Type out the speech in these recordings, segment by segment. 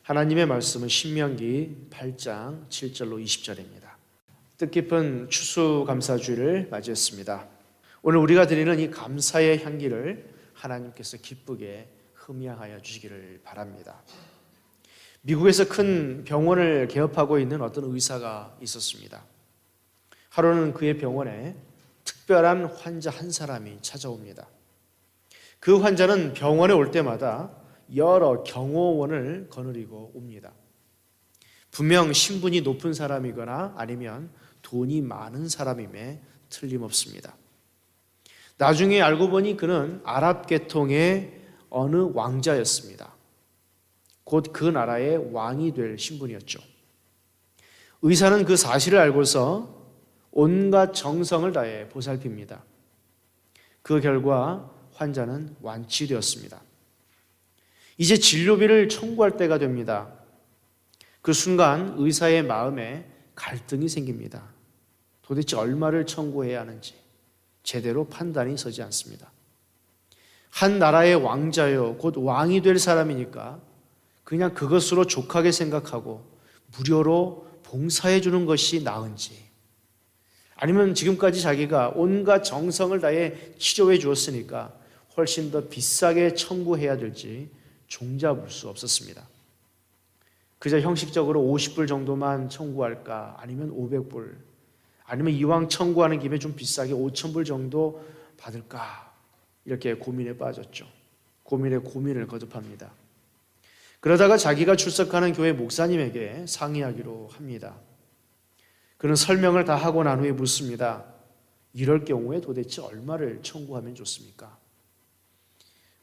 하나님의 말씀은 신명기 8장 7절로 20절입니다. 뜻깊은 추수감사주일을 맞이했습니다. 오늘 우리가 드리는 이 감사의 향기를 하나님께서 기쁘게 흠양하여 주시기를 바랍니다. 미국에서 큰 병원을 개업하고 있는 어떤 의사가 있었습니다. 하루는 그의 병원에 특별한 환자 한 사람이 찾아옵니다. 그 환자는 병원에 올 때마다 여러 경호원을 거느리고 옵니다. 분명 신분이 높은 사람이거나 아니면 돈이 많은 사람임에 틀림없습니다. 나중에 알고 보니 그는 아랍 계통의 어느 왕자였습니다. 곧 그 나라의 왕이 될 신분이었죠. 의사는 그 사실을 알고서 온갖 정성을 다해 보살핍니다. 그 결과 환자는 완치되었습니다. 이제 진료비를 청구할 때가 됩니다. 그 순간 의사의 마음에 갈등이 생깁니다. 도대체 얼마를 청구해야 하는지 제대로 판단이 서지 않습니다. 한 나라의 왕자요, 곧 왕이 될 사람이니까 그냥 그것으로 족하게 생각하고 무료로 봉사해 주는 것이 나은지, 아니면 지금까지 자기가 온갖 정성을 다해 치료해 주었으니까 훨씬 더 비싸게 청구해야 될지 종잡을 수 없었습니다. 그저 형식적으로 50불 정도만 청구할까, 아니면 500불, 아니면 이왕 청구하는 김에 좀 비싸게 5,000불 정도 받을까, 이렇게 고민에 빠졌죠. 고민에 고민을 거듭합니다. 그러다가 자기가 출석하는 교회 목사님에게 상의하기로 합니다. 그는 설명을 다 하고 난 후에 묻습니다. 이럴 경우에 도대체 얼마를 청구하면 좋습니까?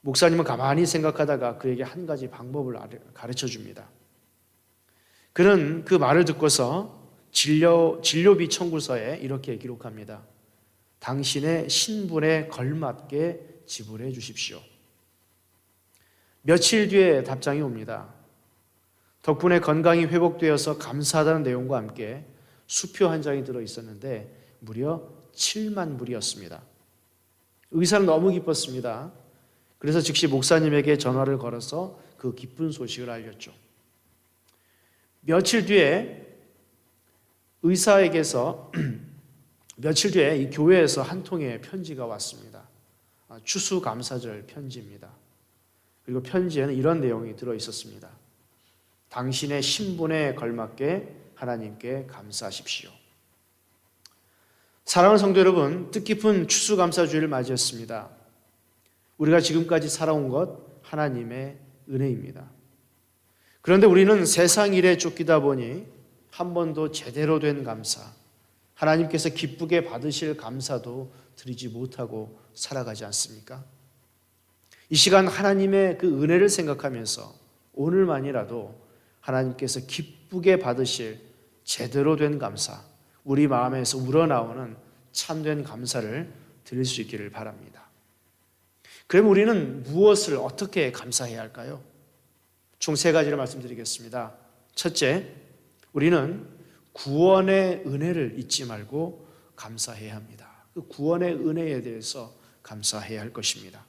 목사님은 가만히 생각하다가 그에게 한 가지 방법을 가르쳐 줍니다. 그는 그 말을 듣고서 진료비 청구서에 이렇게 기록합니다. 당신의 신분에 걸맞게 지불해 주십시오. 며칠 뒤에 답장이 옵니다. 덕분에 건강이 회복되어서 감사하다는 내용과 함께 수표 한 장이 들어있었는데 무려 7만 불이었습니다. 의사는 너무 기뻤습니다. 그래서 즉시 목사님에게 전화를 걸어서 그 기쁜 소식을 알렸죠. 며칠 뒤에 의사에게서 며칠 뒤에 이 교회에서 한 통의 편지가 왔습니다. 추수감사절 편지입니다. 그리고 편지에는 이런 내용이 들어있었습니다. 당신의 신분에 걸맞게 하나님께 감사하십시오. 사랑하는 성도 여러분, 뜻깊은 추수감사주일을 맞이했습니다. 우리가 지금까지 살아온 것 하나님의 은혜입니다. 그런데 우리는 세상 일에 쫓기다 보니 한 번도 제대로 된 감사, 하나님께서 기쁘게 받으실 감사도 드리지 못하고 살아가지 않습니까? 이 시간 하나님의 그 은혜를 생각하면서 오늘만이라도 하나님께서 기쁘게 받으실 제대로 된 감사, 우리 마음에서 우러나오는 참된 감사를 드릴 수 있기를 바랍니다. 그럼 우리는 무엇을 어떻게 감사해야 할까요? 총 3가지를 말씀드리겠습니다. 첫째, 우리는 구원의 은혜를 잊지 말고 감사해야 합니다. 그 구원의 은혜에 대해서 감사해야 할 것입니다.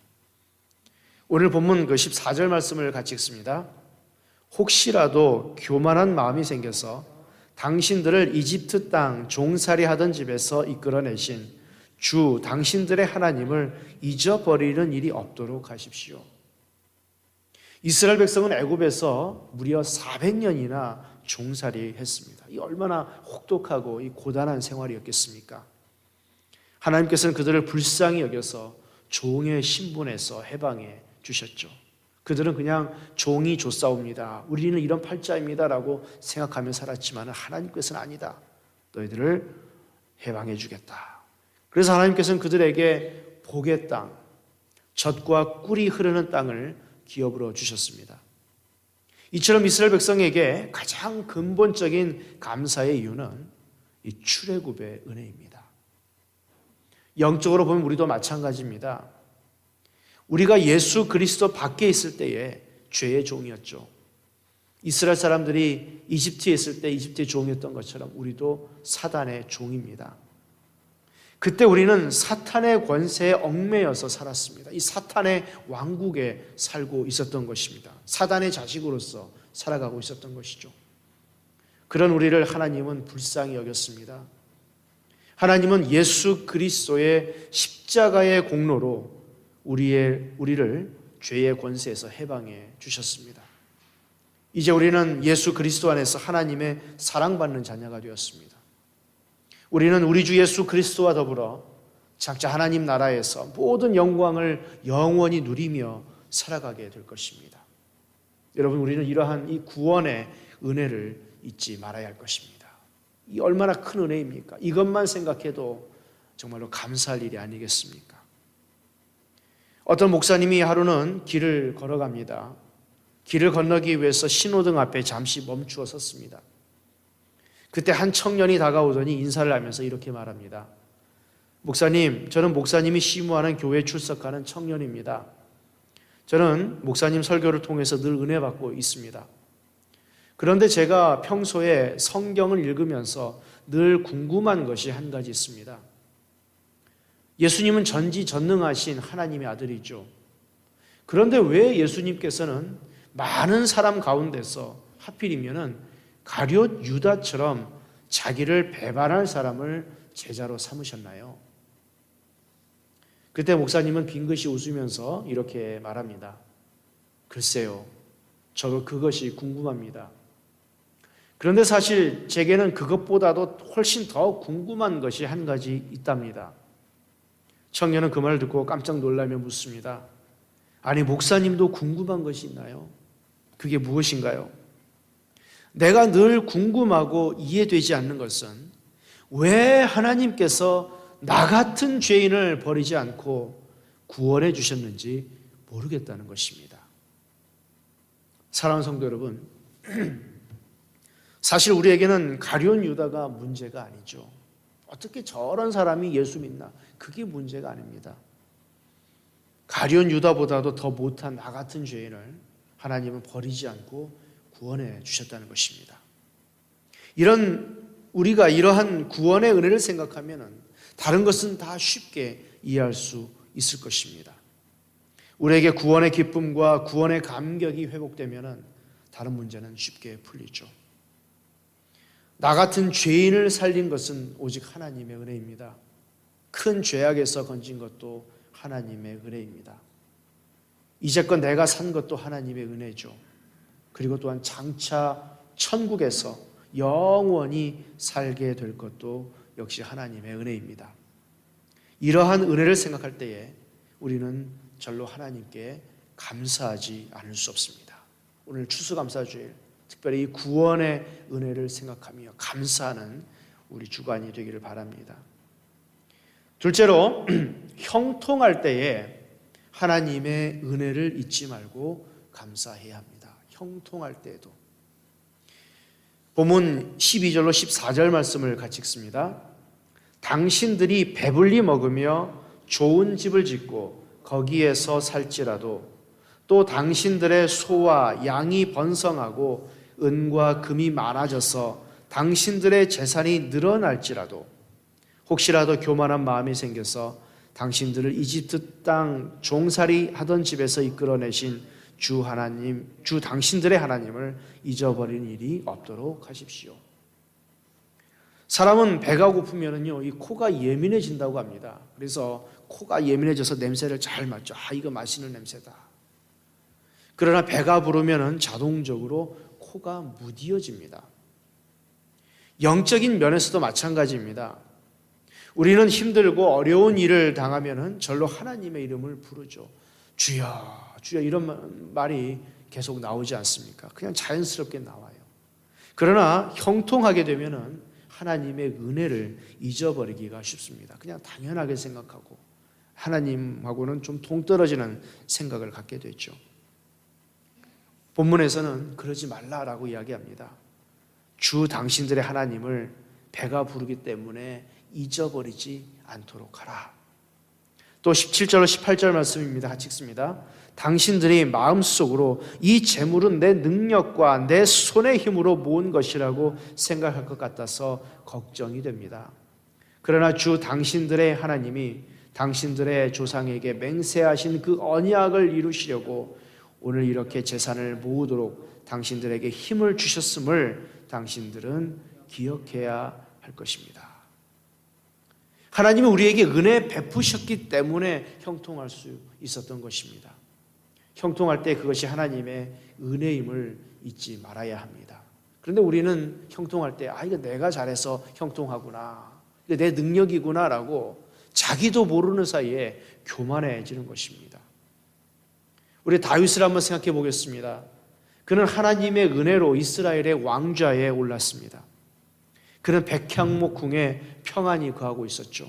오늘 본문 그 14절 말씀을 같이 읽습니다. 혹시라도 교만한 마음이 생겨서 당신들을 이집트 땅 종살이 하던 집에서 이끌어내신 주 당신들의 하나님을 잊어버리는 일이 없도록 하십시오. 이스라엘 백성은 애굽에서 무려 400년이나 종살이 했습니다. 이 얼마나 혹독하고 이 고단한 생활이었겠습니까? 하나님께서는 그들을 불쌍히 여겨서 종의 신분에서 해방해 주셨죠. 그들은 그냥 종이 좋사옵니다, 우리는 이런 팔자입니다 라고 생각하며 살았지만 하나님께서는 아니다, 너희들을 해방해 주겠다. 그래서 하나님께서는 그들에게 복의 땅, 젖과 꿀이 흐르는 땅을 기업으로 주셨습니다. 이처럼 이스라엘 백성에게 가장 근본적인 감사의 이유는 이 출애굽의 은혜입니다. 영적으로 보면 우리도 마찬가지입니다. 우리가 예수 그리스도 밖에 있을 때에 죄의 종이었죠. 이스라엘 사람들이 이집트에 있을 때 이집트의 종이었던 것처럼 우리도 사단의 종입니다. 그때 우리는 사탄의 권세에 얽매여서 살았습니다. 이 사탄의 왕국에 살고 있었던 것입니다. 사단의 자식으로서 살아가고 있었던 것이죠. 그런 우리를 하나님은 불쌍히 여겼습니다. 하나님은 예수 그리스도의 십자가의 공로로 우리를 죄의 권세에서 해방해 주셨습니다. 이제 우리는 예수 그리스도 안에서 하나님의 사랑받는 자녀가 되었습니다. 우리는 우리 주 예수 그리스도와 더불어 장차 하나님 나라에서 모든 영광을 영원히 누리며 살아가게 될 것입니다. 여러분, 우리는 이러한 이 구원의 은혜를 잊지 말아야 할 것입니다. 이 얼마나 큰 은혜입니까? 이것만 생각해도 정말로 감사할 일이 아니겠습니까? 어떤 목사님이 하루는 길을 걸어갑니다. 길을 건너기 위해서 신호등 앞에 잠시 멈추어 섰습니다. 그때 한 청년이 다가오더니 인사를 하면서 이렇게 말합니다. 목사님, 저는 목사님이 시무하는 교회에 출석하는 청년입니다. 저는 목사님 설교를 통해서 늘 은혜 받고 있습니다. 그런데 제가 평소에 성경을 읽으면서 늘 궁금한 것이 한 가지 있습니다. 예수님은 전지전능하신 하나님의 아들이죠. 그런데 왜 예수님께서는 많은 사람 가운데서 하필이면은 가룟 유다처럼 자기를 배반할 사람을 제자로 삼으셨나요? 그때 목사님은 빙긋이 웃으면서 이렇게 말합니다. 글쎄요, 저도 그것이 궁금합니다. 그런데 사실 제게는 그것보다도 훨씬 더 궁금한 것이 한 가지 있답니다. 청년은 그 말을 듣고 깜짝 놀라며 묻습니다. 아니, 목사님도 궁금한 것이 있나요? 그게 무엇인가요? 내가 늘 궁금하고 이해되지 않는 것은 왜 하나님께서 나 같은 죄인을 버리지 않고 구원해 주셨는지 모르겠다는 것입니다. 사랑하는 성도 여러분, 사실 우리에게는 가룟 유다가 문제가 아니죠. 어떻게 저런 사람이 예수 믿나? 그게 문제가 아닙니다. 가룟 유다보다도 더 못한 나 같은 죄인을 하나님은 버리지 않고 구원해 주셨다는 것입니다. 우리가 이러한 구원의 은혜를 생각하면 다른 것은 다 쉽게 이해할 수 있을 것입니다. 우리에게 구원의 기쁨과 구원의 감격이 회복되면 다른 문제는 쉽게 풀리죠. 나 같은 죄인을 살린 것은 오직 하나님의 은혜입니다. 큰 죄악에서 건진 것도 하나님의 은혜입니다. 이제껏 내가 산 것도 하나님의 은혜죠. 그리고 또한 장차 천국에서 영원히 살게 될 것도 역시 하나님의 은혜입니다. 이러한 은혜를 생각할 때에 우리는 절로 하나님께 감사하지 않을 수 없습니다. 오늘 추수감사주일, 특별히 이 구원의 은혜를 생각하며 감사하는 우리 주간이 되기를 바랍니다. 둘째로, 형통할 때에 하나님의 은혜를 잊지 말고 감사해야 합니다. 형통할 때에도. 본문 12절로 14절 말씀을 같이 읽습니다. 당신들이 배불리 먹으며 좋은 집을 짓고 거기에서 살지라도 또 당신들의 소와 양이 번성하고 은과 금이 많아져서 당신들의 재산이 늘어날지라도 혹시라도 교만한 마음이 생겨서 당신들을 이집트 땅 종살이 하던 집에서 이끌어내신 주 당신들의 하나님을 잊어버리는 일이 없도록 하십시오. 사람은 배가 고프면은요, 이 코가 예민해진다고 합니다. 그래서 코가 예민해져서 냄새를 잘 맡죠. 이거 맛있는 냄새다. 그러나 배가 부르면은 자동적으로 코가 무디어집니다. 영적인 면에서도 마찬가지입니다. 우리는 힘들고 어려운 일을 당하면은 절로 하나님의 이름을 부르죠. 주여, 주여 이런 말이 계속 나오지 않습니까? 그냥 자연스럽게 나와요. 그러나 형통하게 되면은 하나님의 은혜를 잊어버리기가 쉽습니다. 그냥 당연하게 생각하고 하나님하고는 좀 동떨어지는 생각을 갖게 되죠. 본문에서는 그러지 말라라고 이야기합니다. 주 당신들의 하나님을 배가 부르기 때문에 잊어버리지 않도록 하라. 또 17절로 18절 말씀입니다. 같이 읽습니다. 당신들이 마음속으로 이 재물은 내 능력과 내 손의 힘으로 모은 것이라고 생각할 것 같아서 걱정이 됩니다. 그러나 주 당신들의 하나님이 당신들의 조상에게 맹세하신 그 언약을 이루시려고 오늘 이렇게 재산을 모으도록 당신들에게 힘을 주셨음을 당신들은 기억해야 할 것입니다. 하나님은 우리에게 은혜 베푸셨기 때문에 형통할 수 있었던 것입니다. 형통할 때 그것이 하나님의 은혜임을 잊지 말아야 합니다. 그런데 우리는 형통할 때 이거 내가 잘해서 형통하구나, 이거 내 능력이구나 라고 자기도 모르는 사이에 교만해지는 것입니다. 우리 다윗을 한번 생각해 보겠습니다. 그는 하나님의 은혜로 이스라엘의 왕좌에 올랐습니다. 그는 백향목 궁에 평안히 거하고 있었죠.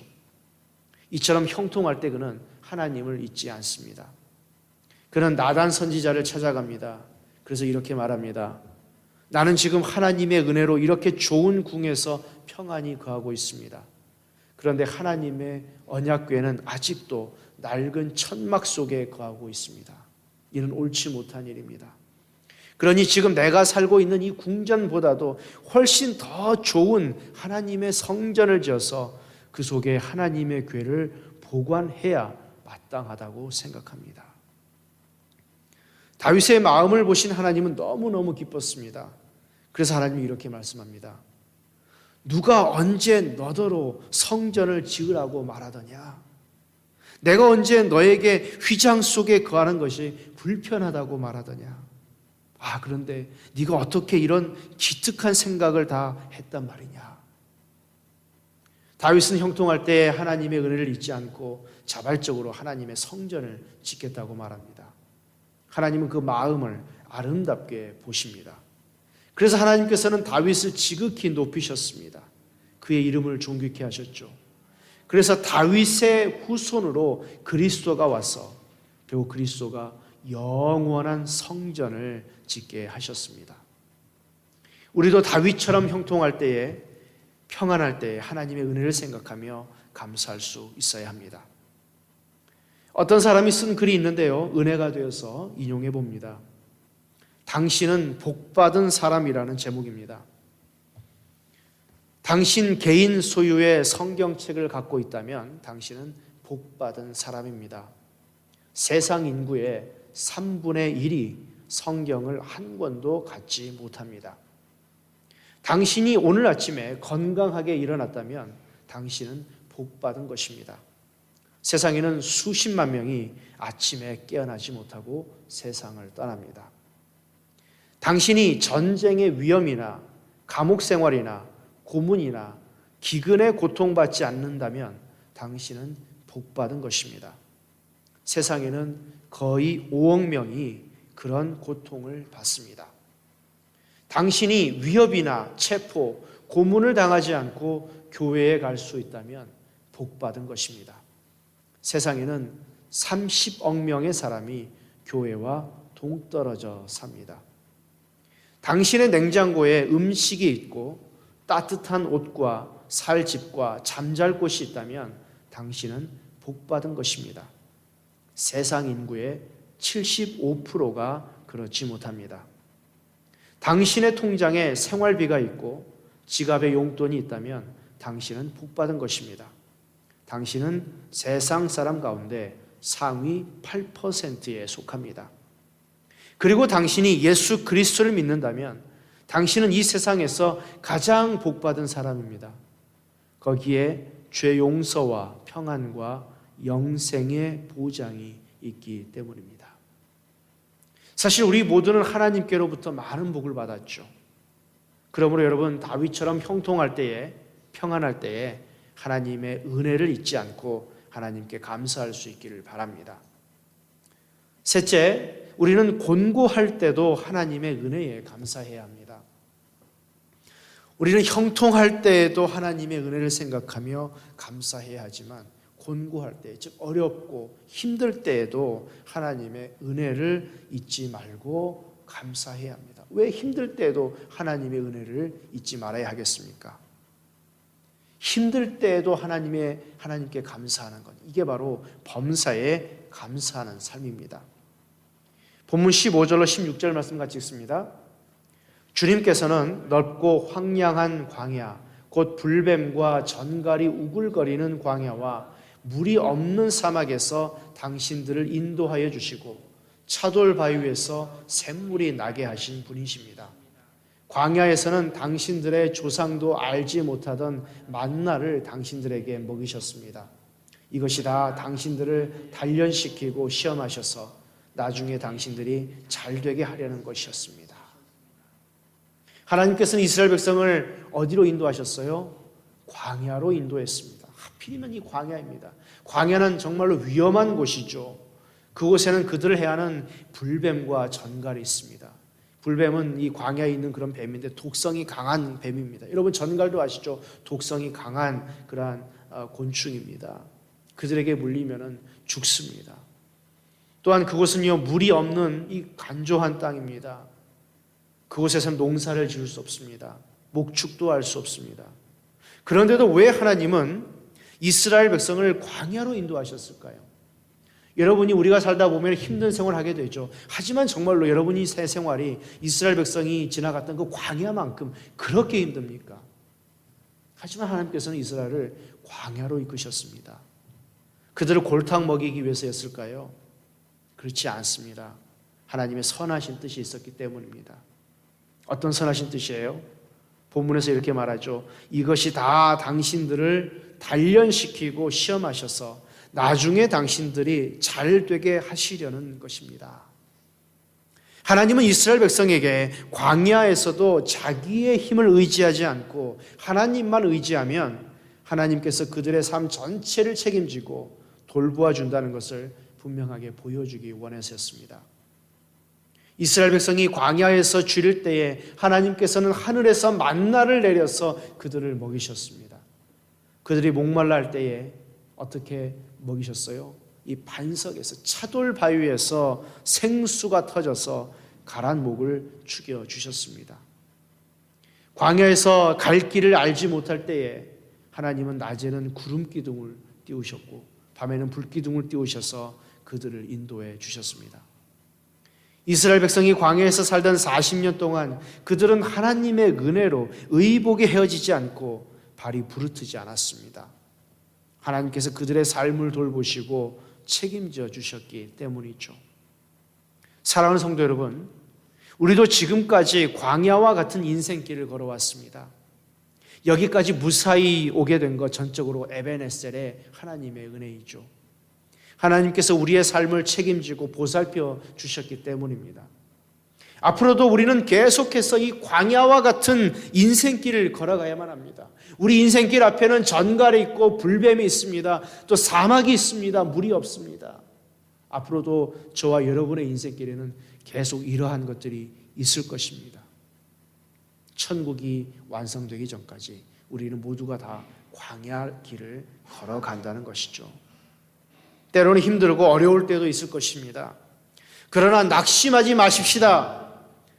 이처럼 형통할 때 그는 하나님을 잊지 않습니다. 그는 나단 선지자를 찾아갑니다. 그래서 이렇게 말합니다. 나는 지금 하나님의 은혜로 이렇게 좋은 궁에서 평안히 거하고 있습니다. 그런데 하나님의 언약궤는 아직도 낡은 천막 속에 거하고 있습니다. 이는 옳지 못한 일입니다. 그러니 지금 내가 살고 있는 이 궁전보다도 훨씬 더 좋은 하나님의 성전을 지어서 그 속에 하나님의 궤를 보관해야 마땅하다고 생각합니다. 다윗의 마음을 보신 하나님은 너무너무 기뻤습니다. 그래서 하나님이 이렇게 말씀합니다. 누가 언제 너더러 성전을 지으라고 말하더냐? 내가 언제 너에게 휘장 속에 거하는 것이 불편하다고 말하더냐? 그런데 네가 어떻게 이런 기특한 생각을 다 했단 말이냐? 다윗은 형통할 때 하나님의 은혜를 잊지 않고 자발적으로 하나님의 성전을 짓겠다고 말합니다. 하나님은 그 마음을 아름답게 보십니다. 그래서 하나님께서는 다윗을 지극히 높이셨습니다. 그의 이름을 존귀케 하셨죠. 그래서 다윗의 후손으로 그리스도가 와서 결국 그리스도가 영원한 성전을 짓게 하셨습니다. 우리도 다윗처럼 형통할 때에, 평안할 때에 하나님의 은혜를 생각하며 감사할 수 있어야 합니다. 어떤 사람이 쓴 글이 있는데요, 은혜가 되어서 인용해 봅니다. 당신은 복받은 사람이라는 제목입니다. 당신 개인 소유의 성경책을 갖고 있다면 당신은 복받은 사람입니다. 세상 인구의 3분의 1이 성경을 한 권도 갖지 못합니다. 당신이 오늘 아침에 건강하게 일어났다면 당신은 복받은 것입니다. 세상에는 수십만 명이 아침에 깨어나지 못하고 세상을 떠납니다. 당신이 전쟁의 위험이나 감옥 생활이나 고문이나 기근에 고통받지 않는다면 당신은 복받은 것입니다. 세상에는 거의 5억 명이 그런 고통을 받습니다. 당신이 위협이나 체포, 고문을 당하지 않고 교회에 갈 수 있다면 복받은 것입니다. 세상에는 30억 명의 사람이 교회와 동떨어져 삽니다. 당신의 냉장고에 음식이 있고 따뜻한 옷과 살 집과 잠잘 곳이 있다면 당신은 복받은 것입니다. 세상 인구의 75%가 그렇지 못합니다. 당신의 통장에 생활비가 있고 지갑에 용돈이 있다면 당신은 복받은 것입니다. 당신은 세상 사람 가운데 상위 8%에 속합니다. 그리고 당신이 예수 그리스도를 믿는다면 당신은 이 세상에서 가장 복받은 사람입니다. 거기에 죄 용서와 평안과 영생의 보장이 있기 때문입니다. 사실 우리 모두는 하나님께로부터 많은 복을 받았죠. 그러므로 여러분, 다윗처럼 형통할 때에, 평안할 때에 하나님의 은혜를 잊지 않고 하나님께 감사할 수 있기를 바랍니다. 셋째, 우리는 곤고할 때도 하나님의 은혜에 감사해야 합니다. 우리는 형통할 때에도 하나님의 은혜를 생각하며 감사해야 하지만 곤고할 때, 즉 어렵고 힘들 때에도 하나님의 은혜를 잊지 말고 감사해야 합니다. 왜 힘들 때에도 하나님의 은혜를 잊지 말아야 하겠습니까? 힘들 때에도 하나님께 감사하는 것, 이게 바로 범사에 감사하는 삶입니다. 본문 15절로 16절 말씀 같이 읽습니다. 주님께서는 넓고 황량한 광야, 곧 불뱀과 전갈이 우글거리는 광야와 물이 없는 사막에서 당신들을 인도하여 주시고 차돌 바위 위에서 샘물이 나게 하신 분이십니다. 광야에서는 당신들의 조상도 알지 못하던 만나를 당신들에게 먹이셨습니다. 이것이 다 당신들을 단련시키고 시험하셔서 나중에 당신들이 잘되게 하려는 것이었습니다. 하나님께서는 이스라엘 백성을 어디로 인도하셨어요? 광야로 인도했습니다. 하필이면 이 광야입니다. 광야는 정말로 위험한 곳이죠. 그곳에는 그들을 해하는 불뱀과 전갈이 있습니다. 불뱀은 이 광야에 있는 그런 뱀인데 독성이 강한 뱀입니다. 여러분 전갈도 아시죠? 독성이 강한 그러한 곤충입니다. 그들에게 물리면 죽습니다. 또한 그곳은요, 물이 없는 이 간조한 땅입니다. 그곳에서는 농사를 지을 수 없습니다. 목축도 할 수 없습니다. 그런데도 왜 하나님은 이스라엘 백성을 광야로 인도하셨을까요? 여러분이 우리가 살다 보면 힘든 생활을 하게 되죠. 하지만 정말로 여러분이 새 생활이 이스라엘 백성이 지나갔던 그 광야만큼 그렇게 힘듭니까? 하지만 하나님께서는 이스라엘을 광야로 이끄셨습니다. 그들을 골탕 먹이기 위해서였을까요? 그렇지 않습니다. 하나님의 선하신 뜻이 있었기 때문입니다. 어떤 선하신 뜻이에요? 본문에서 이렇게 말하죠. 이것이 다 당신들을 단련시키고 시험하셔서 나중에 당신들이 잘되게 하시려는 것입니다. 하나님은 이스라엘 백성에게 광야에서도 자기의 힘을 의지하지 않고 하나님만 의지하면 하나님께서 그들의 삶 전체를 책임지고 돌보아 준다는 것을 분명하게 보여주기 원해서였습니다. 이스라엘 백성이 광야에서 줄일 때에 하나님께서는 하늘에서 만나를 내려서 그들을 먹이셨습니다. 그들이 목말라 할 때에 어떻게 먹이셨어요? 이 반석에서 차돌 바위에서 생수가 터져서 가란 목을 죽여주셨습니다. 광야에서 갈 길을 알지 못할 때에 하나님은 낮에는 구름 기둥을 띄우셨고 밤에는 불 기둥을 띄우셔서 그들을 인도해 주셨습니다. 이스라엘 백성이 광야에서 살던 40년 동안 그들은 하나님의 은혜로 의복에 헤어지지 않고 발이 부르트지 않았습니다. 하나님께서 그들의 삶을 돌보시고 책임져 주셨기 때문이죠. 사랑하는 성도 여러분, 우리도 지금까지 광야와 같은 인생길을 걸어왔습니다. 여기까지 무사히 오게 된 것 전적으로 에벤에셀의 하나님의 은혜이죠. 하나님께서 우리의 삶을 책임지고 보살펴 주셨기 때문입니다. 앞으로도 우리는 계속해서 이 광야와 같은 인생길을 걸어가야만 합니다. 우리 인생길 앞에는 전갈이 있고 불뱀이 있습니다. 또 사막이 있습니다. 물이 없습니다. 앞으로도 저와 여러분의 인생길에는 계속 이러한 것들이 있을 것입니다. 천국이 완성되기 전까지 우리는 모두가 다 광야 길을 걸어간다는 것이죠. 때로는 힘들고 어려울 때도 있을 것입니다. 그러나 낙심하지 마십시다.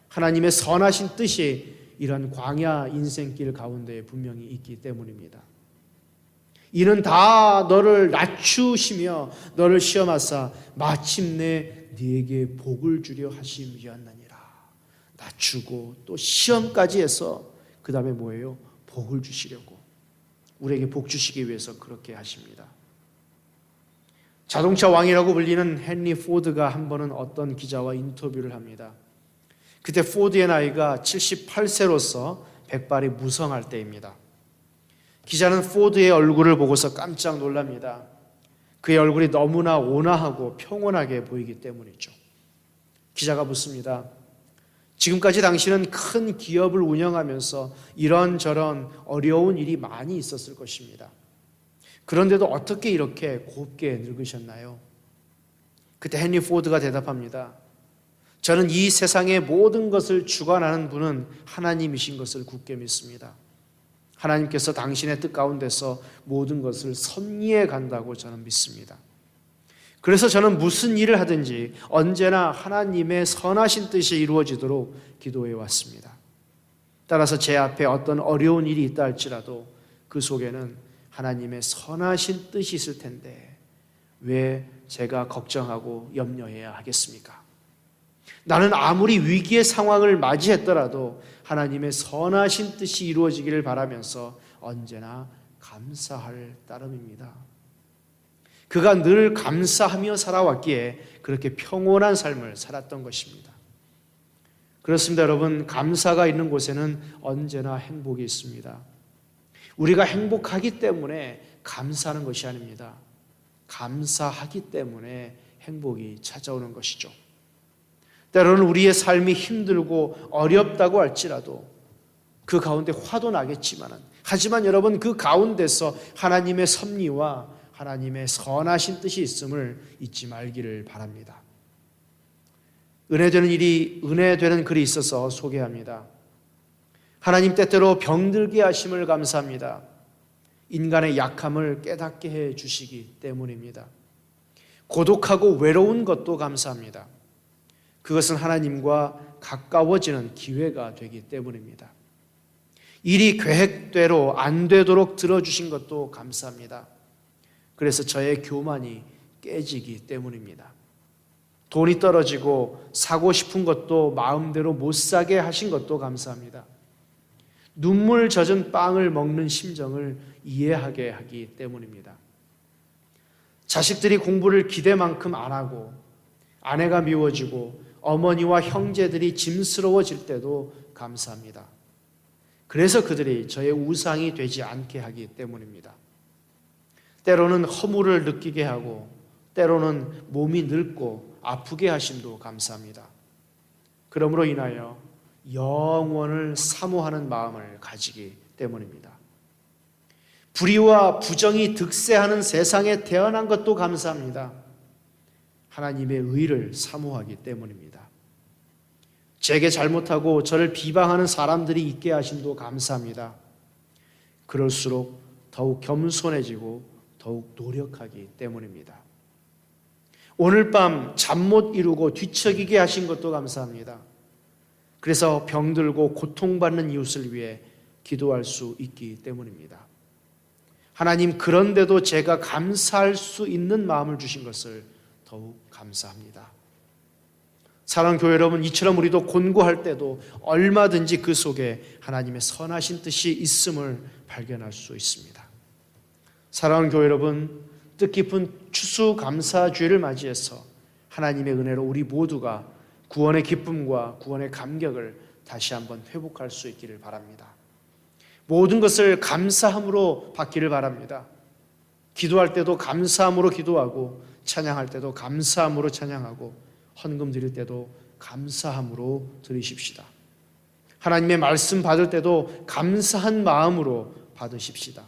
하나님의 선하신 뜻이 이런 광야 인생길 가운데 분명히 있기 때문입니다. 이는 다 너를 낮추시며 너를 시험하사 마침내 네게 복을 주려 하심이었느니라. 낮추고 또 시험까지 해서 그 다음에 뭐예요? 복을 주시려고 우리에게 복 주시기 위해서 그렇게 하십니다. 자동차 왕이라고 불리는 헨리 포드가 한 번은 어떤 기자와 인터뷰를 합니다. 그때 포드의 나이가 78세로서 백발이 무성할 때입니다. 기자는 포드의 얼굴을 보고서 깜짝 놀랍니다. 그의 얼굴이 너무나 온화하고 평온하게 보이기 때문이죠. 기자가 묻습니다. 지금까지 당신은 큰 기업을 운영하면서 이런저런 어려운 일이 많이 있었을 것입니다. 그런데도 어떻게 이렇게 곱게 늙으셨나요? 그때 헨리 포드가 대답합니다. 저는 이 세상의 모든 것을 주관하는 분은 하나님이신 것을 굳게 믿습니다. 하나님께서 당신의 뜻 가운데서 모든 것을 섭리해 간다고 저는 믿습니다. 그래서 저는 무슨 일을 하든지 언제나 하나님의 선하신 뜻이 이루어지도록 기도해 왔습니다. 따라서 제 앞에 어떤 어려운 일이 있다 할지라도 그 속에는 하나님의 선하신 뜻이 있을 텐데 왜 제가 걱정하고 염려해야 하겠습니까? 나는 아무리 위기의 상황을 맞이했더라도 하나님의 선하신 뜻이 이루어지기를 바라면서 언제나 감사할 따름입니다. 그가 늘 감사하며 살아왔기에 그렇게 평온한 삶을 살았던 것입니다. 그렇습니다, 여러분. 감사가 있는 곳에는 언제나 행복이 있습니다. 우리가 행복하기 때문에 감사하는 것이 아닙니다. 감사하기 때문에 행복이 찾아오는 것이죠. 때로는 우리의 삶이 힘들고 어렵다고 할지라도 그 가운데 화도 나겠지만, 하지만 여러분, 그 가운데서 하나님의 섭리와 하나님의 선하신 뜻이 있음을 잊지 말기를 바랍니다. 은혜되는 글이 있어서 소개합니다. 하나님 때때로 병들게 하심을 감사합니다. 인간의 약함을 깨닫게 해 주시기 때문입니다. 고독하고 외로운 것도 감사합니다. 그것은 하나님과 가까워지는 기회가 되기 때문입니다. 일이 계획대로 안 되도록 들어주신 것도 감사합니다. 그래서 저의 교만이 깨지기 때문입니다. 돈이 떨어지고 사고 싶은 것도 마음대로 못 사게 하신 것도 감사합니다. 눈물 젖은 빵을 먹는 심정을 이해하게 하기 때문입니다. 자식들이 공부를 기대만큼 안 하고 아내가 미워지고 어머니와 형제들이 짐스러워질 때도 감사합니다. 그래서 그들이 저의 우상이 되지 않게 하기 때문입니다. 때로는 허물을 느끼게 하고 때로는 몸이 늙고 아프게 하심도 감사합니다. 그러므로 인하여 영원을 사모하는 마음을 가지기 때문입니다. 불의와 부정이 득세하는 세상에 태어난 것도 감사합니다. 하나님의 의를 사모하기 때문입니다. 제게 잘못하고 저를 비방하는 사람들이 있게 하심도 감사합니다. 그럴수록 더욱 겸손해지고 더욱 노력하기 때문입니다. 오늘 밤 잠 못 이루고 뒤척이게 하신 것도 감사합니다. 그래서 병들고 고통받는 이웃을 위해 기도할 수 있기 때문입니다. 하나님, 그런데도 제가 감사할 수 있는 마음을 주신 것을 더욱 감사합니다. 사랑하는 교회 여러분, 이처럼 우리도 곤고할 때도 얼마든지 그 속에 하나님의 선하신 뜻이 있음을 발견할 수 있습니다. 사랑하는 교회 여러분, 뜻깊은 추수감사주일을 맞이해서 하나님의 은혜로 우리 모두가 구원의 기쁨과 구원의 감격을 다시 한번 회복할 수 있기를 바랍니다. 모든 것을 감사함으로 받기를 바랍니다. 기도할 때도 감사함으로 기도하고, 찬양할 때도 감사함으로 찬양하고, 헌금 드릴 때도 감사함으로 드리십시다. 하나님의 말씀 받을 때도 감사한 마음으로 받으십시다.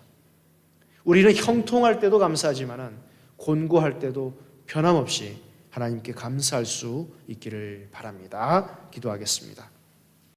우리는 형통할 때도 감사하지만 곤고할 때도 변함없이 하나님께 감사할 수 있기를 바랍니다. 기도하겠습니다.